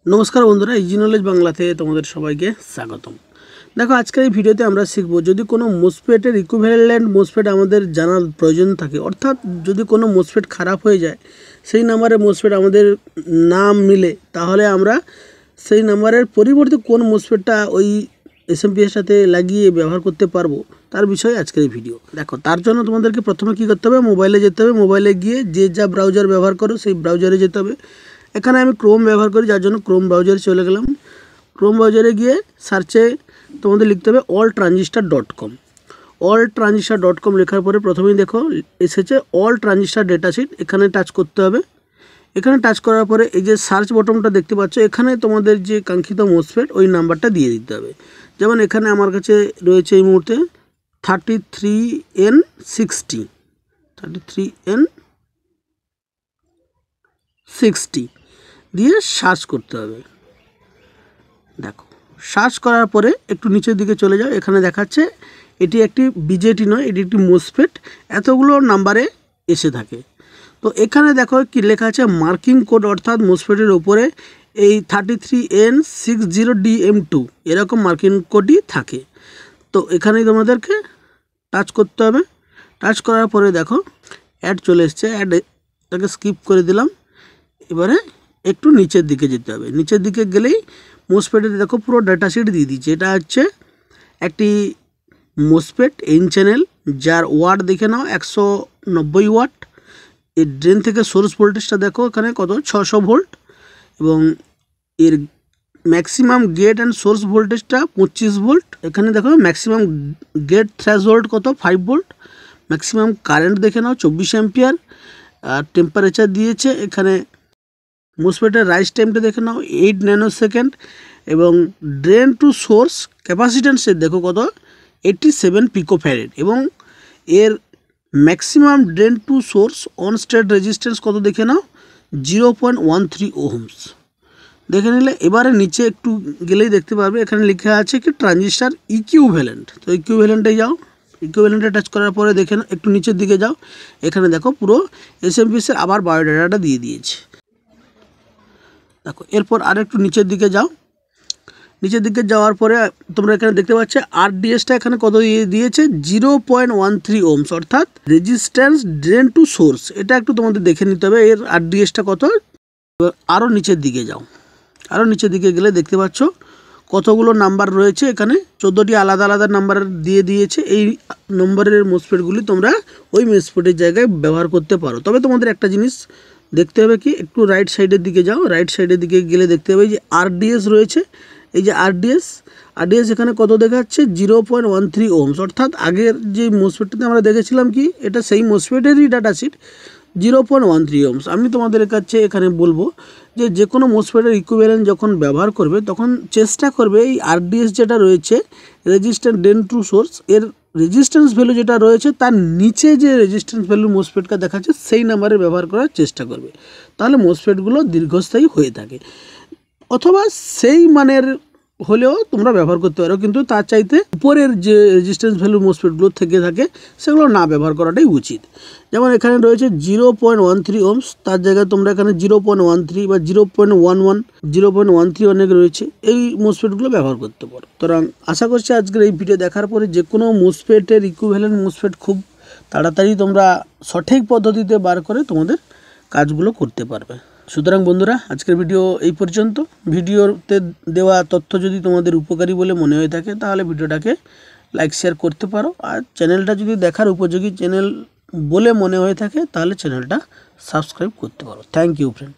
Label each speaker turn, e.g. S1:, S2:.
S1: नमस्कार बंधुरा easy knowledge बांगलाते तुम्हारे सबाइके स्वागतम। देखो आजकल এই ভিডিওতে আমরা শিখব যদি কোনো মোসফেটের ইকুইভ্যালেন্ট মোসফেট আমাদের জানার প্রয়োজন থাকে, অর্থাৎ যদি কোনো মোসফেট খারাপ হয়ে যায় সেই নাম্বারের মোসফেট আমাদের নাম মিলে, তাহলে আমরা সেই নাম্বারের পরিবর্তে কোন মোসফেটটা ওই এসএমপি এর সাথে লাগিয়ে ব্যবহার করতে পারবো তার বিষয়ে আজকের এই ভিডিও। দেখো তার জন্য তোমাদেরকে প্রথমে কি করতে হবে, মোবাইলে যেতে হবে। মোবাইলে গিয়ে যে যা ব্রাউজার ব্যবহার করো সেই ব্রাউজারে যেতে হবে। এখানে আমি ক্রোম ব্যবহার করি, যার জন্য ক্রোম ব্রাউজারে চলে গেলাম। ক্রোম ব্রাউজারে গিয়ে সার্চে তোমাদের লিখতে হবে alltransistor.com। alltransistor.com লেখার পরে প্রথমেই দেখো এসেছে অল ট্রানজিস্টার ডেটা শিট, এখানে টাচ করতে হবে। এখানে টাচ করার পরে এই যে সার্চ বটনটা দেখতে পাচ্ছ, এখানে তোমাদের যে কাঙ্ক্ষিত মোসফেট ওই নাম্বারটা দিয়ে দিতে হবে। যেমন এখানে আমার কাছে রয়েছে এই মুহূর্তে 33N60 দিয়ে সার্চ করতে হবে। দেখো সার্চ করার পরে একটু নিচের দিকে চলে যাও, এখানে দেখাচ্ছে এটি একটি বিজেটি নয়, এটি একটি মোসফেট, এতগুলো নাম্বারে এসে থাকে। তো এখানে দেখো কি লেখা আছে মার্কিং কোড, অর্থাৎ মোসফেটের উপরে এই 33N60DM2 এরকম মার্কিং কোডই থাকে। তো এখানেই তোমাদেরকে টাচ করতে হবে। টাচ করার পরে দেখো অ্যাড চলে এসছে, অ্যাডটাকে স্কিপ করে দিলাম। এবারে একটু নিচের দিকে যেতে হবে। নিচের দিকে গেলেই মোসফেটে দেখো পুরো ডাটা শিট দিয়ে দিচ্ছে। এটা হচ্ছে একটি মোসফেট এন চ্যানেল, যার ওয়াট দেখে নাও 190 ওয়াট। এর ড্রেন থেকে সোর্স ভোল্টেজটা দেখো এখানে কত 600 ভোল্ট, এবং এর ম্যাক্সিমাম গেট অ্যান্ড সোর্স ভোল্টেজটা 25 ভোল্ট। এখানে দেখো ম্যাক্সিমাম গেট থ্রেশহোল্ড কত 5 ভোল্ট। ম্যাক্সিমাম কারেন্ট দেখে নাও 24 অ্যাম্পিয়ার। আর টেম্পারেচার দিয়েছে এখানে। মোসফেটের রাইজ টাইমটা দেখে নাও 8 ন্যানোসেকেন্ড, এবং ড্রেন টু সোর্স ক্যাপাসিট্যান্সের দেখো কত 87 পিকোফ্যারেড, এবং এর maximum drain to source on state resistance কত দেখে নাও 0.13 ওহমস দেখে নিলে। এবারে নিচে একটু গেলেই দেখতে পারবে এখানে লেখা আছে কি ট্রানজিস্টার ইকুইভ্যালেন্ট। তো ইকুইভ্যালেন্টে যাও, ইকুইভ্যালেন্টে টাচ করার পরে দেখে একটু নিচের দিকে যাও, এখানে দেখো পুরো এসএমপিএসের আবার বায়োডাটাটা দিয়ে দিয়েছে। দেখো এরপর আর একটু নিচের দিকে যাও। নিচের দিকে যাওয়ার পরে তোমরা এখানে দেখতে পাচ্ছ আরডিএসটা এখানে কত দিয়েছে 0.13 ওহমস, অর্থাৎ রেজিস্ট্যান্স ড্রেন টু সোর্স। এটা একটু তোমাদের দেখে নিতে হবে এর আরডিএসটা কত। আরও নিচের দিকে যাও, আরও নিচের দিকে গেলে দেখতে পাচ্ছ কতগুলো নাম্বার রয়েছে। এখানে 14টি আলাদা আলাদা নাম্বার দিয়ে দিয়েছে। এই নম্বরের মোসফেটগুলি তোমরা ওই মোসফেটের জায়গায় ব্যবহার করতে পারো। তবে তোমাদের একটা জিনিস দেখতে হবে কি, একটু রাইট সাইডের দিকে যাও। রাইট সাইডের দিকে গেলে দেখতে হবে যে আরডিএস রয়েছে। এই যে আরডিএস এখানে কত দেখাচ্ছে 0.13 ওহমস, অর্থাৎ আগের যে মোসফেটটাতে আমরা দেখেছিলাম কি এটা সেই মোসফেটেরই ডাটা শিট 0.13 ওহমস। আমি তোমাদের কাছে এখানে বলবো যে কোনো মোসফেটের ইকুইভ্যালেন্ট যখন ব্যবহার করবে তখন চেষ্টা করবে এই আরডিএস যেটা রয়েছে রেজিস্ট্যান্স ড্রেন টু সোর্স, এর রেজিস্ট্যান্স ভ্যালু যেটা রয়েছে তার নিচে যে রেজিস্ট্যান্স ভ্যালু মোসফেটটা দেখাচ্ছে সেই নাম্বারে ব্যবহার করার চেষ্টা করবে, তাহলে মোসফেটগুলো দীর্ঘস্থায়ী হয়ে থাকে। অথবা সেই মানের হলেও তোমরা ব্যবহার করতে পারো, কিন্তু তার চাইতে উপরের যে রেজিস্ট্যান্স ভ্যালু মোসফেটগুলো থেকে থাকে সেগুলো না ব্যবহার করাটাই উচিত। যেমন এখানে রয়েছে 0.13 ওহমস, তার জায়গায় তোমরা এখানে 0.13 বা 0.13 অনেক রয়েছে, এই মোসফেটগুলো ব্যবহার করতে পারো। সুতরাং আশা করছি আজকের এই ভিডিও দেখার পরে যে কোনো মোসফেটের ইকুইভ্যালেন্ট মোসফেট খুব তাড়াতাড়ি তোমরা সঠিক পদ্ধতিতে বার করে তোমাদের কাজগুলো করতে পারবে। সুতরাং বন্ধুরা আজকের ভিডিও এই পর্যন্ত। ভিডিওতে দেওয়া তথ্য যদি তোমাদের উপকারী বলে মনে হয়ে থাকে তাহলে ভিডিওটাকে লাইক শেয়ার করতে পারো, আর চ্যানেলটা যদি দেখার উপযোগী চ্যানেল বলে মনে হয়ে থাকে তাহলে চ্যানেলটা সাবস্ক্রাইব করতে পারো। Thank you friend.